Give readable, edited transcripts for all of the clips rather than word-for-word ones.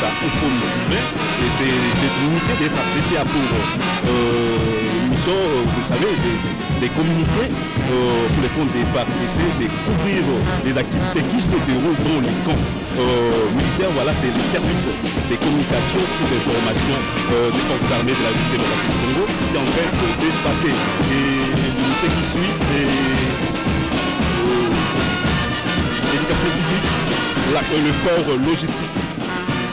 ça au pôle Sylvain. Et cette unité d'être appréciée a pour mission, vous savez, de communiquer pour les comptes des FARDC, de couvrir les activités qui se déroulent dans les camps militaires. Voilà, c'est le service des communications et des formations des forces armées de la République démocratique du Congo qui est en train de passer. Et l'unité qui suit, c'est l'éducation physique, le corps logistique.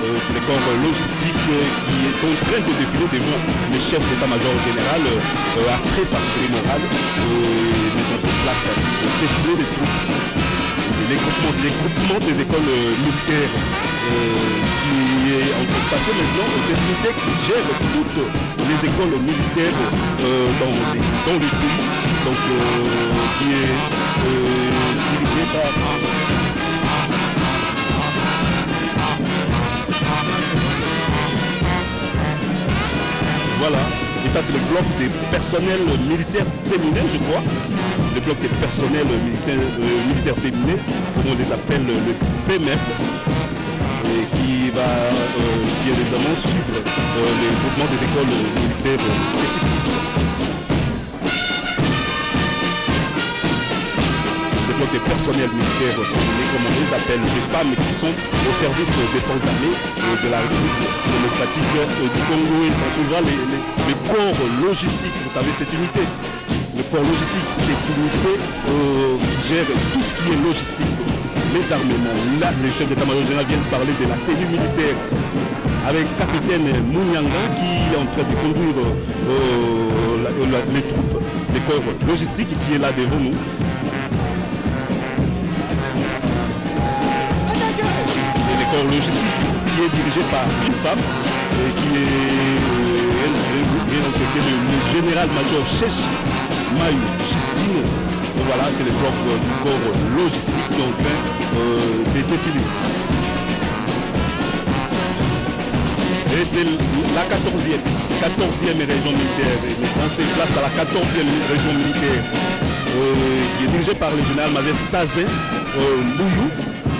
C'est le corps logistique qui est en train de défiler devant le chef d'état-major général après sa cérémonie morale mettant en place le défilé des troupes, les groupements des écoles militaires qui est en train de passer maintenant. Cette unité qui gère toutes les écoles militaires dans le pays, donc qui est dirigée par voilà, et ça c'est le bloc des personnels militaires féminins, je crois. Le bloc des personnels militaires féminins, comme on les appelle le PMF, et qui est évidemment suivre les groupements des écoles militaires spécifiques. Le bloc des personnels militaires féminins, comme on les appelle, les femmes qui sont au service des forces armées de la République démocratique du Congo. Et s'en souvera les corps logistiques, vous savez, cette unité. Le corps logistique, cette unité gère tout ce qui est logistique, les armements. Là, le chef d'état-major général vient de parler de la tenue militaire avec capitaine Mounyanga qui est en train de conduire les troupes, les corps logistiques qui est là devant nous. Corps logistique qui est dirigé par une femme qui est le général-major Chechi Mayu Justine. Et voilà, c'est le bloc du corps logistique qui est en train de défiler. Et c'est la 14e région militaire. Les Français place à la 14e région militaire qui est dirigée par le général-major Stazin Bouyou,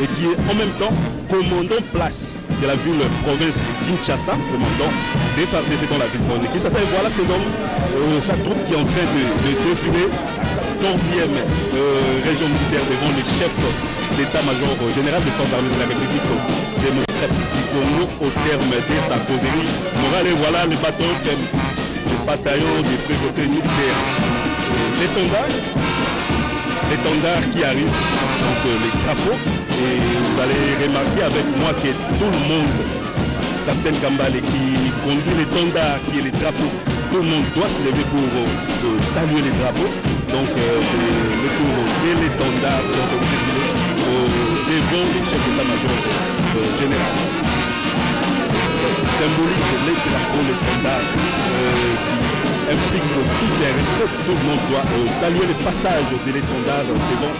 et qui est en même temps commandant place de la ville province de Kinshasa, commandant des FARDC dans la ville province de Kinshasa. Et voilà ces hommes, sa troupe qui est en train de défiler, 14e région militaire devant les chefs d'état-major général des forces armées de la République démocratique du Congo au terme de sa causerie morale. Et voilà le bataillon des prévôtés militaires. L'étendard qui arrive, donc les drapeaux. Et vous allez remarquer avec moi que tout le monde, Capitaine Kambale qui conduit l'étendard, qui est les drapeaux, tout le monde doit se lever pour saluer les drapeaux. Donc c'est le tour de l'étendard devant les chefs d'état-major général. Symbolique de l'étendard qui implique tout les respect. Tout le monde doit saluer le passage de l'étendard devant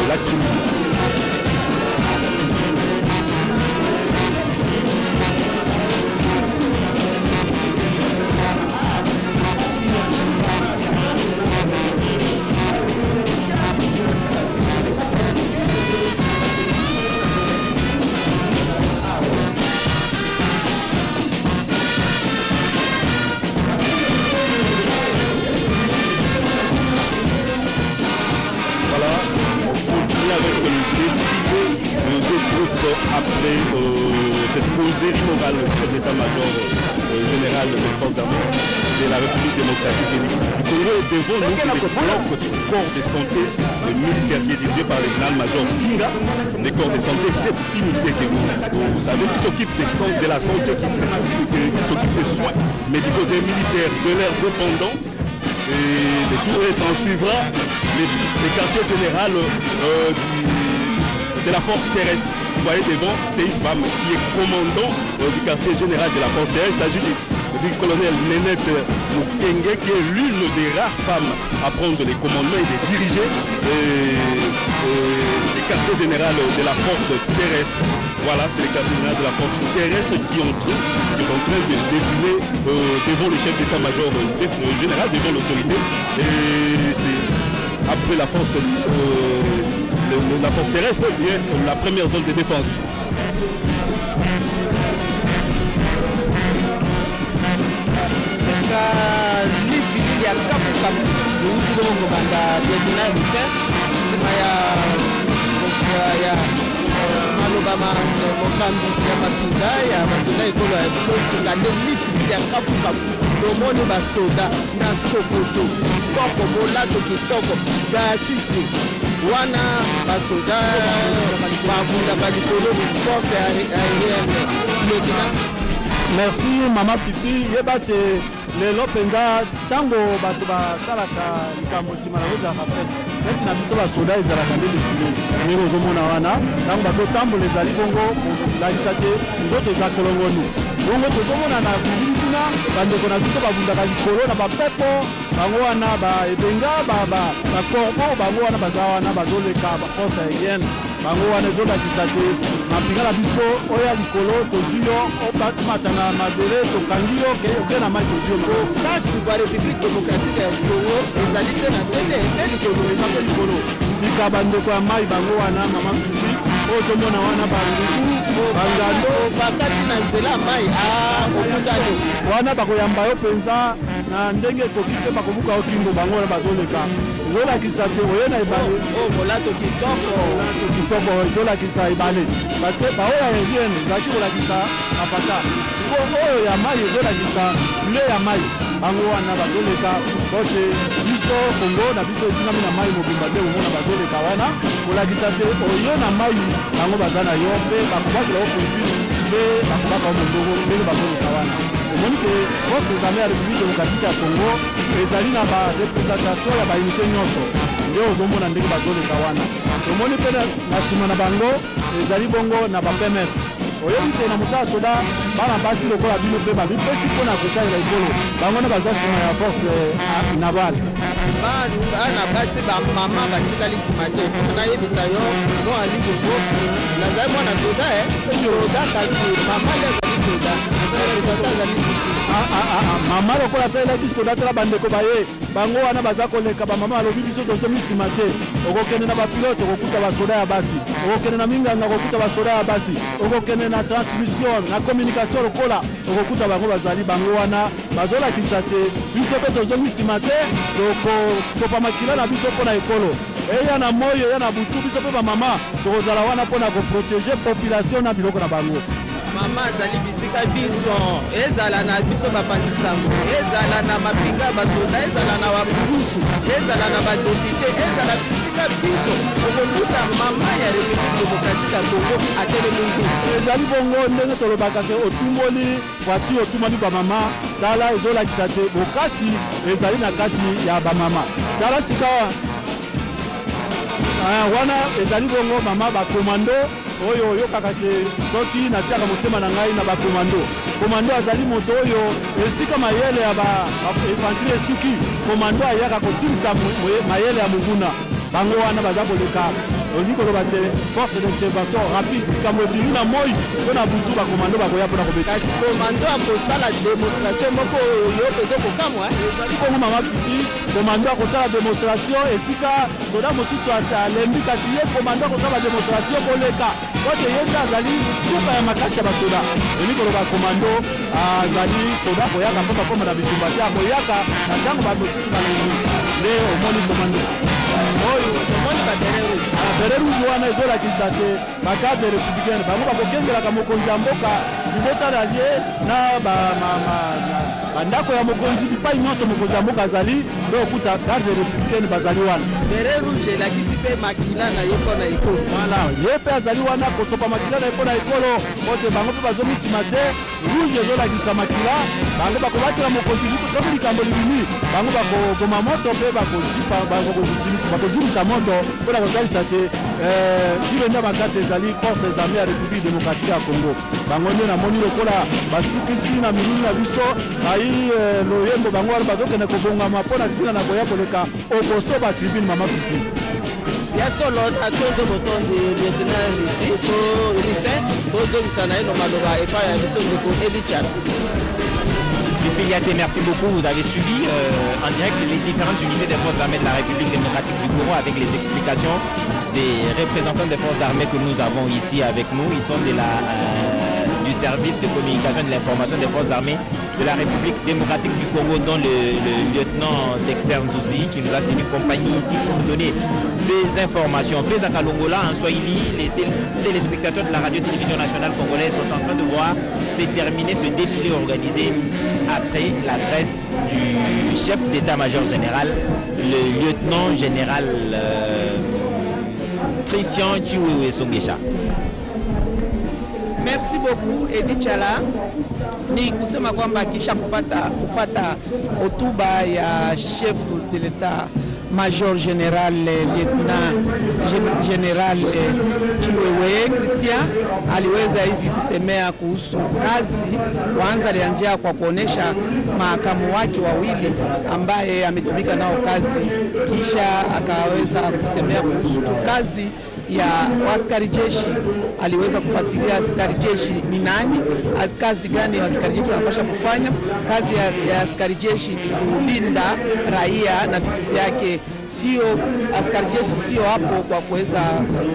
la tribune. Après cette causerie morale du chef d'état-major général des forces armées de la République démocratique du Congo, devant nous, c'est le bloc du corps de santé militaire qui est dirigé par le général-major Singa. Le corps de santé, cette unité que vous savez, qui s'occupe de la santé, qui s'occupe des soins médicaux des militaires, de leurs dépendants. Et le tour s'en suivra les quartiers généraux de la force terrestre. Vous voyez devant, c'est une femme qui est commandant du quartier général de la force terrestre. Il s'agit du colonel Nénette Mukenge, qui est l'une des rares femmes à prendre les commandements et de diriger les quartiers généraux de la force terrestre. Voilà, c'est les quartiers généraux de la force terrestre qui sont en train de défiler devant le chef d'état-major général, devant l'autorité. Et c'est après la force terrestre, bien la première zone de défense. koleka lifili ya kafu euti bongo kobanda lieutenant Rufin nsima ya maloba mokambi ya mapinga ya basoda ekolo ya biso esenga nde lifili ya kafu tomoni basoda na Sokoto toko molato kitoko gasisi wana basoda bavundaka likolo force aérienne lieutenant. Merci mama Pipi yeba te lelo mpenza ntango bato basalaka likambo nsima na kozalaka fete neti na biso basoda ezalaka nde lifili ndenge ozomona wana ntango bazotambola ezali bongo kolakisa te nzoto eza kolongonu bongo tozomona na bilili kuna bandeko na biso babundaka likolo na bapepo bango wana baebenga bakorbo bango wana baza wana bazoleka baforce aérienne bango wana ezolakisa te mapinga na biso oya likolo tozwi yo obatumata na mabele tokangi yo oke na mai tozwi yo kasi kwa république démocratique ya Congo ezali se na nzete mpe likolo eza mpe likolo sika bandeko ya mai bango wana mama Pipi oyo tomona wana banguku bangando bakati na nzela mai okutani wana bakoyamba yo mpenza na ndenge ekoki te bakobuka yo kingo bango wana bazoleka ezolakisa te oye na ebale molato kitoko ezolakisa ebale parceke baoyo ya aérienne ezalaki kolakisa apata siko oyo ya mai ezolakisa bule ya mai bango wana bazoleka kote biso Kongo na biso etingami na mai mobimba nde omona bazoleka wana kolakisa te oyo na mai bango baza na yo mpe bakobakela yo Philippine mpe bakobaka yo mondongo ndenge bazoleka wana omoni ke force armée ya république démocratique ya Congo ezali na barepresentation ya baunité nyonso nde ozomona ndenge bazoleka wana omoni mpe na nsima na bango ezali bongo na bapemef oyebi te na mosala soda bana basi lokola bino mpe babipesi mpona kosalela ekolo bango nde baza nsima ya force navale bana basi bamama batikali nsima te nayebisa yo no ali bongo nazali mwana soda soda kasi mama nde azali soda mama lokola asalelaki soda tala bandeko baye bango wana baza koleka bamama balobi biso tozomi nsima te okokende na bapilote okokuta basoda ya basi okokende na minganga okokuta basoda ya basi okokende na transmission na communication lokola okokuta bango bazali bango wana bazolakisa te biso mpe tozomi nsima te tokosopa makila na biso mpona ekolo eya na moi eya na butu biso mpe bamama tokozala wana mpona koprotege population na biloko na bango mama azali bisika biso ezala na biso bapanzisango ezala na mapinga ya basoda ezala na baburusu ezala na badepute ezala bisika biso okokuta mama ya république démocratique ya Congo atelemi ezali bongo ndenge tolobaka te otumboli voiture otumami bamama tala ezolakisa te bokasi ezali na kati ya bamama tala sika wana ezali bongo mama bakomando oyo oyokaka ke soki natiaka motema na ngai na bakomando komando azali moto oyo esika mayele ya bainfanterie esuki komando ayaka kosilisa mayele ya monguna bango wana baza koleka olingi koloba te force d'intervention rapide likambo ebimi na moi mpo na butu bakomando bakoya mpona kobeta komando akosala démonstration moko oyo mpenza kokamwa ezali bongo mama Pipi komando akosala démonstration esika soda mosusu alembi kasi ye komando akosala démonstration koleka kote ye nde azali suka ya makasi ya basoda elingi koloba komando azali soda koyaka mpo bakoma na bitumba te akoyaka na ntango bamosusu balembi nde omoni komando oyo omoni bere rouge wana ezolakisa te bagarde républicaine bango bakokengelaka mokonzi ya mboka libota na lie na bandako ya mokonzi bipai nyonso mokonzi ya mboka azali nde okuta garde républicaine bazali wana bere rouge elakisi mpe makila na ye mpo na ekolo voilà ye mpe azali wana kosopa makila na ye mpo na ekolo ote bango mpe bazomi nsima te rouge ezolakisa makila bango bakobatela mokonzi soki likambo libimi bango bakogoma moto mpe bakozimisa moto mpona kosalisa te bilenda makasi ezali force armée ya république démocratique ya Congo bango nde namoni lokola basukisi na milulu na biso bayi loyembo bango wana bazokende kobongama mpona ntina na koya koleka okoso batribune mama Pipi ya solo atondo motondi lieutenant Rufin tozongisa na ye no maloba epai ya biso ndeko Elichan. Merci beaucoup. Vous avez suivi en direct les différentes unités des forces armées de la République démocratique du Congo avec les explications des représentants des forces armées que nous avons ici avec nous. Ils sont de la du service de communication et de l'information des forces armées de la République démocratique du Congo, dont le lieutenant Dexter Nzusi, qui nous a tenu compagnie ici pour nous donner ces informations. Faiza Kalongola, en Swahili, les téléspectateurs de la radio-télévision nationale congolaise sont en train de voir se terminer ce défilé organisé après l'adresse du chef d'état-major général, le lieutenant général Christian Chiwewe Songesha. Merci beaucoup Edi Chala. Ni kusema kwamba kisha kufata hotuba ya chef de l'État Major General Lieutenant General Chiwewe Christian aliweza hivi kusemea kuhusu kazi. Kwanza alianzia kwa kuonesha makamu wake wawili ambaye ametumika nao kazi, kisha akaweza kusemea kuhusu kazi ya askari jeshi. Aliweza kufasiria askari jeshi ni nani, kazi gani askari jeshi anapaswa kufanya. Kazi ya askari jeshi ni kulinda raia na vitu vyake, sio askari jeshi sio hapo kwa kuweza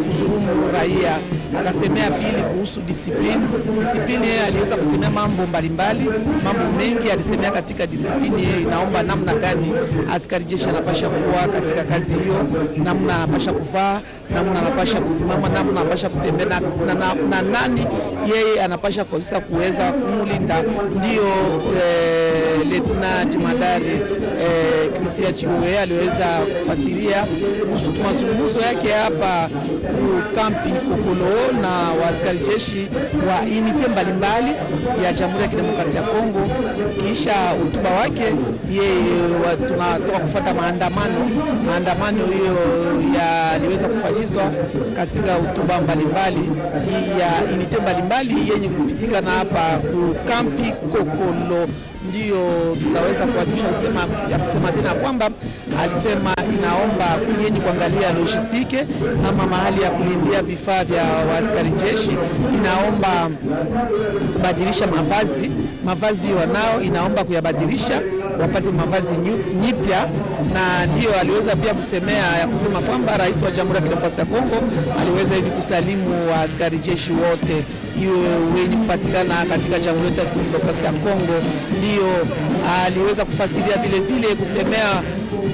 kuzurumu raia. Akasemea pili kuhusu discipline. Discipline yeye aliweza kusemea mambo mbalimbali, mambo mengi alisemea katika discipline. Yeye inaomba namna gani askari jeshi anapaswa kuwa katika kazi hiyo, namna anapaswa kuvaa, namna anapaswa kusimama, namna anapaswa kutembea na nani yeye anapaswa kabisa kuweza kumlinda. Ndio Lieutenant Jemadari Christian Chiwewe aliweza kufasiria kuhusu mazungumzo yake hapa kampi Kokolo na waaskari jeshi wa unite mbalimbali ya Jamhuri ya Kidemokrasia ya Kongo. Kisha hotuba wake yeye tunatoka kufuata maandamano hiyo yaliweza kufanyizwa katika hotuba mbalimbali ya unite mbalimbali yenye kupitika na hapa kampi Kokolo. Ndio tutaweza kuadusha ya kusema tena kwamba alisema inaomba yenye kuangalia logistike ama mahali ya kulindia vifaa vya askari jeshi, inaomba kubadilisha mavazi wanao, inaomba kuyabadilisha wapate mavazi nyipya. Na ndio aliweza pia kusemea ya kusema kwamba rais wa Jamhuri ya Kidemokrasia ya Kongo aliweza hivi kusalimu wa askari jeshi wote wenye kupatikana katika Jamhuri ya Kidemokrasia ya Kongo. Ndio aliweza kufasiria vile kusemea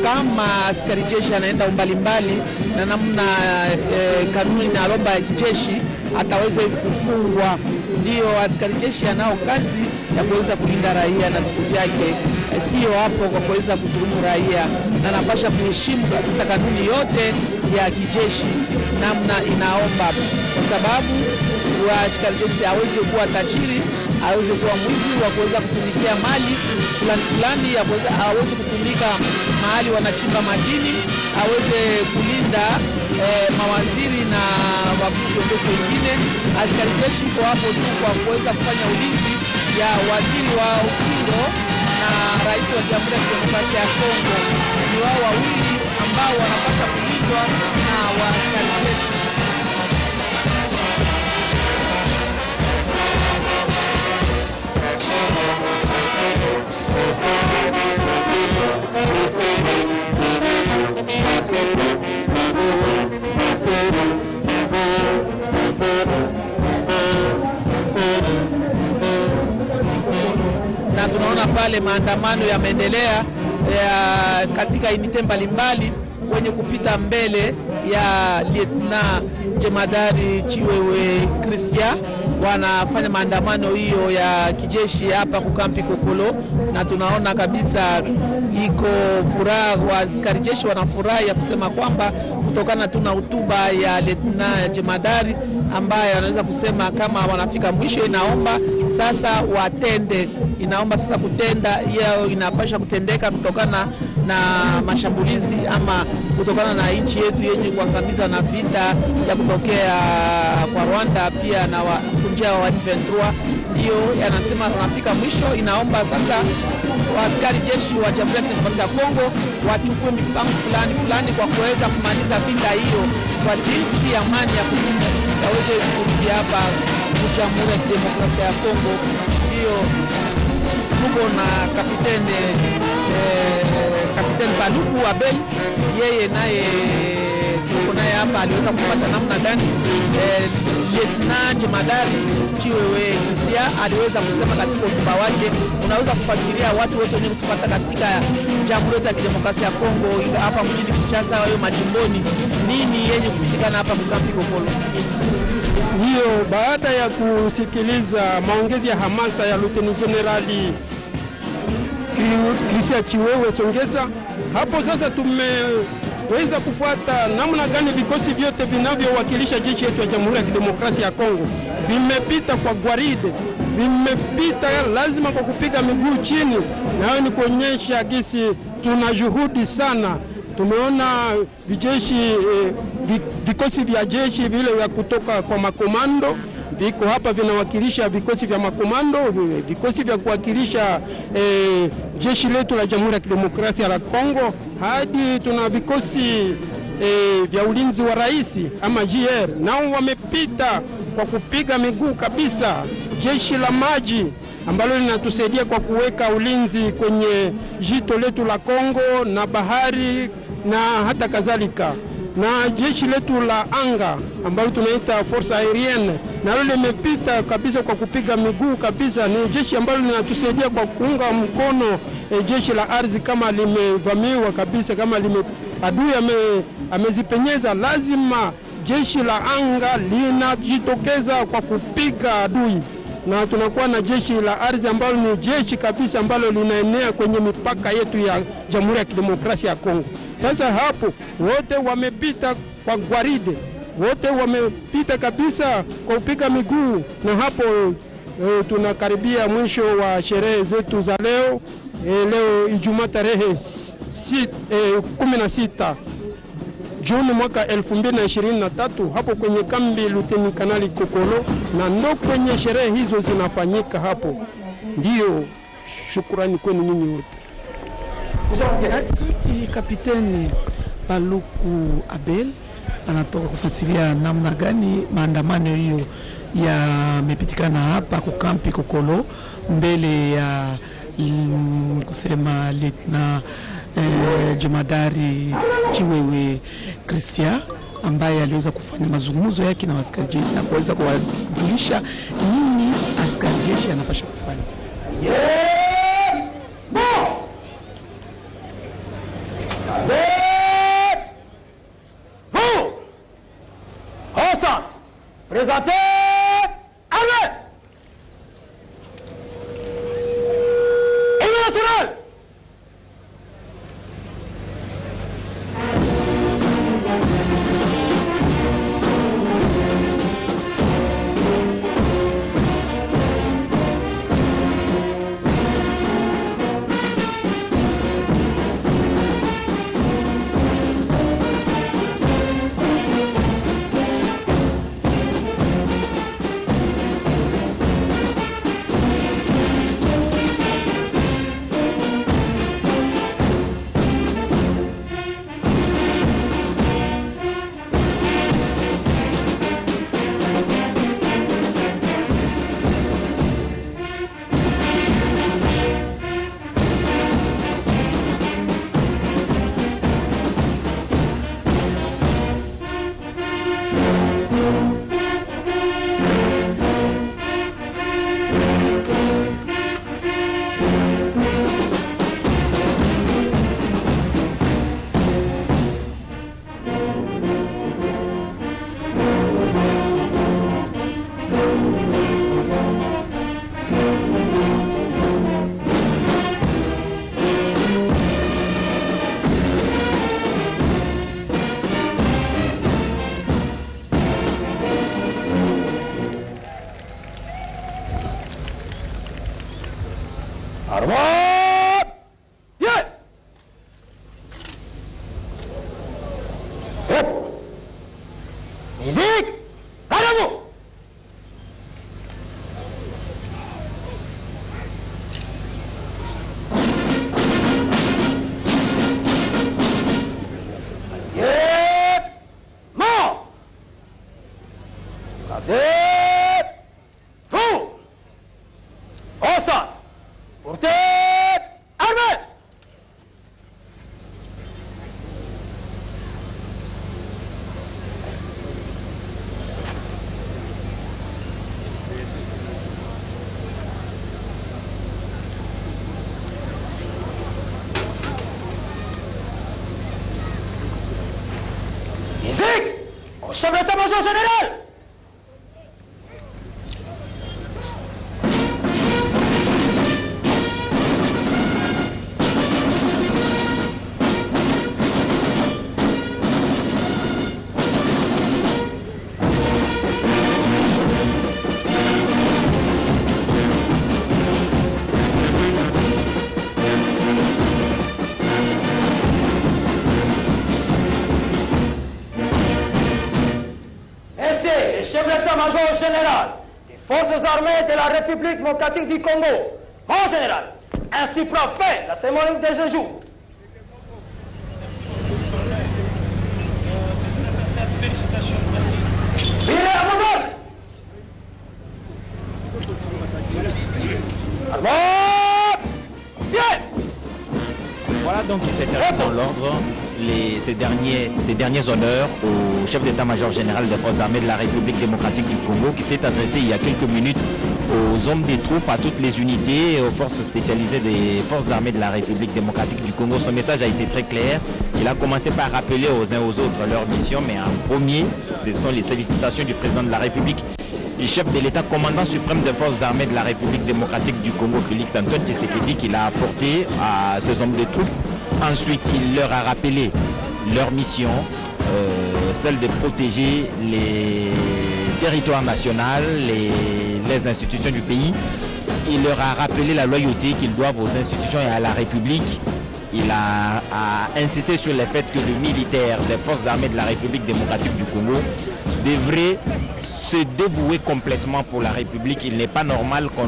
kama askari jeshi anaenda mbalimbali na namna kanuni na alomba ya kijeshi ataweza kufungwa. Ndio askari jeshi anao kazi ya kuweza kulinda raia na vitu vyake, sio hapo kwa kuweza kudhulumu raia, na anapasha kuheshimu kabisa kanuni yote ya kijeshi namna inaomba, kwa sababu askari jeshi aweze kuwa tajiri, aweze kuwa mwizi wa kuweza kutumikia mali fulani, aweze kutumika mahali wanachimba madini, aweze kulinda mawaziri na wakuu wengine. Askari jeshi kwa hapo tu kwa kuweza kufanya ulinzi ya waziri wa ukingo na rais wa Jamhuri ya Kidemokrasia ya Kongo. Ni wao wawili ambao wanapaswa kulindwa na askari jeshi. Na tunaona pale maandamano yameendelea katika unite mbalimbali wenye kupita mbele ya Lieutenant Jemadari Chiwewe Christian. Wanafanya maandamano hiyo ya kijeshi hapa kukampi Kokolo, na tunaona kabisa iko furaha, wa askari jeshi wanafurahi ya kusema kwamba kutokana tuna hotuba ya Lieutenant Jemadari ambaye anaweza kusema kama wanafika mwisho, inaomba sasa watende, inaomba sasa kutenda yao inapasha kutendeka kutokana na mashambulizi ama kutokana na nchi yetu yenye kuangamiza na vita ya kutokea kwa Rwanda pia na kunjia wa M23. Ndio yanasema wanafika mwisho, inaomba sasa waaskari jeshi wa Jamhuri ya Kidemokrasia ya Kongo wachukue mipango fulani kwa kuweza kumaliza vita hiyo kwa jinsi ya amani ya kudumu yaweze kurudi hapa Jamhuri ya Kidemokrasia ya Kongo. Ndio tuko na kapiteni Paluku Abel, yeye naye tuko naye hapa aliweza kupata namna gani Lieutenant Jemadari Chiwewe Krisia aliweza kusema katika hotuba wake. Unaweza kufasiria watu wote wenye kutupata katika Jamhuri ya Kidemokrasia ya Kongo hapa mjini Kinshasa au majimboni, nini yenye kupitikana hapa mkampi Kokolo? Hiyo baada ya kusikiliza maongezi ya hamasa ya Lieutenant Generali Krisia Chiwewe Songeza, hapo sasa tumeweza kufuata namna gani vikosi vyote vinavyowakilisha jeshi yetu ya Jamhuri ya Kidemokrasia ya Kongo vimepita kwa gwaride, vimepita lazima kwa kupiga miguu chini, na hayo ni kuonyesha gisi tuna juhudi sana. Tumeona vikosi vya jeshi vile vya kutoka kwa makomando viko hapa vinawakilisha vikosi vya makomando, vikosi vya kuwakilisha jeshi letu la Jamhuri ya Kidemokrasia ya Kongo, hadi tuna vikosi vya ulinzi wa rais ama JR, nao wamepita kwa kupiga miguu kabisa. Jeshi la maji ambalo linatusaidia kwa kuweka ulinzi kwenye jito letu la Kongo na bahari na hata kadhalika, na jeshi letu la anga ambalo tunaita force aerienne nalo limepita kabisa kwa kupiga miguu kabisa. Ni jeshi ambalo linatusaidia kwa kuunga mkono jeshi la ardhi kama limevamiwa kabisa, kama adui amezipenyeza, lazima jeshi la anga linajitokeza kwa kupiga adui, na tunakuwa na jeshi la ardhi ambalo ni jeshi kabisa ambalo linaenea kwenye mipaka yetu ya Jamhuri ya Kidemokrasia ya Kongo. Sasa hapo wote wamepita kwa gwaride, wote wamepita kabisa kwa kupiga miguu, na hapo tunakaribia mwisho wa sherehe zetu za leo. Leo Ijumaa tarehe 16 Juni mwaka 2023 hapo kwenye kambi Luteni Kanali Kokolo, na ndo kwenye sherehe hizo zinafanyika hapo. Ndio, shukrani kwenu ninyi wote. Asante Kapiteni Paluku Abel anatoka kufasiria namna gani maandamano hiyo yamepitikana hapa kwa kampi Kokolo mbele ya kusema Lieutenant Jemadari Chiwewe Krisia ambaye aliweza kufanya mazungumzo yake na askari jeshi na kuweza kuwajulisha nini askari jeshi anapaswa kufanya. Présentez armée Hymne national. État-major général. Chef de l'état-major général des forces armées de la République démocratique du Congo, mon général, ainsi prend fin la cérémonie de ce jour. Virez à vos ordres. Armand, bien. Voilà donc qui s'est terminé dans l'ordre ces derniers honneurs au chef d'état-major général des forces armées de la République démocratique du Congo qui s'est adressé il y a quelques minutes aux hommes des troupes, à toutes les unités et aux forces spécialisées des forces armées de la République démocratique du Congo. Son message a été très clair. Il a commencé par rappeler aux uns aux autres leur mission, mais en premier, ce sont les sollicitations du président de la République et chef de l'État, commandant suprême des forces armées de la République démocratique du Congo, Félix Antoine Tshisekedi, qu'il a apporté à ces hommes de troupes. Ensuite, il leur a rappelé leur mission, celle de protéger les territoires nationaux, les institutions du pays. Il leur a rappelé la loyauté qu'ils doivent aux institutions et à la République. Il a insisté sur le fait que les militaires des forces armées de la République démocratique du Congo devraient se dévouer complètement pour la République. Il n'est pas normal qu'on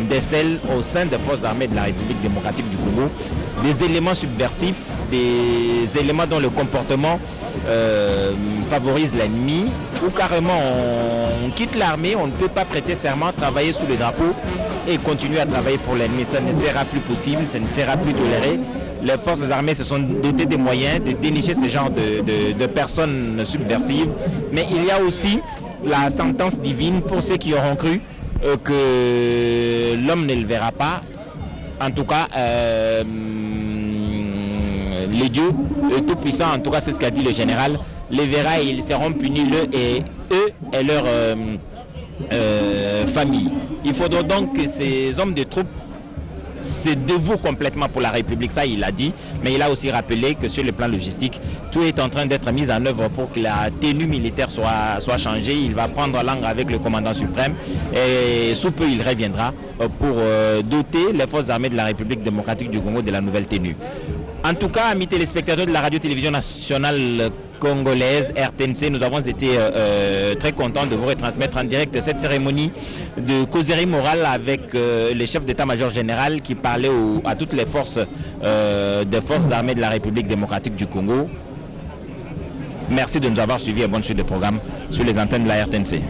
décèle au sein des forces armées de la République démocratique du Congo des éléments subversifs, des éléments dont le comportement favorise l'ennemi, ou carrément on quitte l'armée, on ne peut pas prêter serment, travailler sous le drapeau et continuer à travailler pour l'ennemi. Ça ne sera plus possible, ça ne sera plus toléré. Les forces armées se sont dotées des moyens de dénicher ce genre de personnes subversives, mais il y a aussi la sentence divine pour ceux qui auront cru que l'homme ne le verra pas. En tout cas, les dieux, le Tout-Puissant, en tout cas c'est ce qu'a dit le général, les verra et ils seront punis, eux et leur famille. Il faudra donc que ces hommes de troupes se dévouent complètement pour la République, ça il l'a dit, mais il a aussi rappelé que sur le plan logistique, tout est en train d'être mis en œuvre pour que la tenue militaire soit changée. Il va prendre langue avec le commandant suprême et sous peu il reviendra pour doter les forces armées de la République démocratique du Congo de la nouvelle tenue. En tout cas, amis téléspectateurs de la radio-télévision nationale congolaise RTNC, nous avons été très contents de vous retransmettre en direct cette cérémonie de causerie morale avec le chef d'état-major général qui parlait à toutes les forces des forces armées de la République démocratique du Congo. Merci de nous avoir suivis et bonne suite de programme sur les antennes de la RTNC.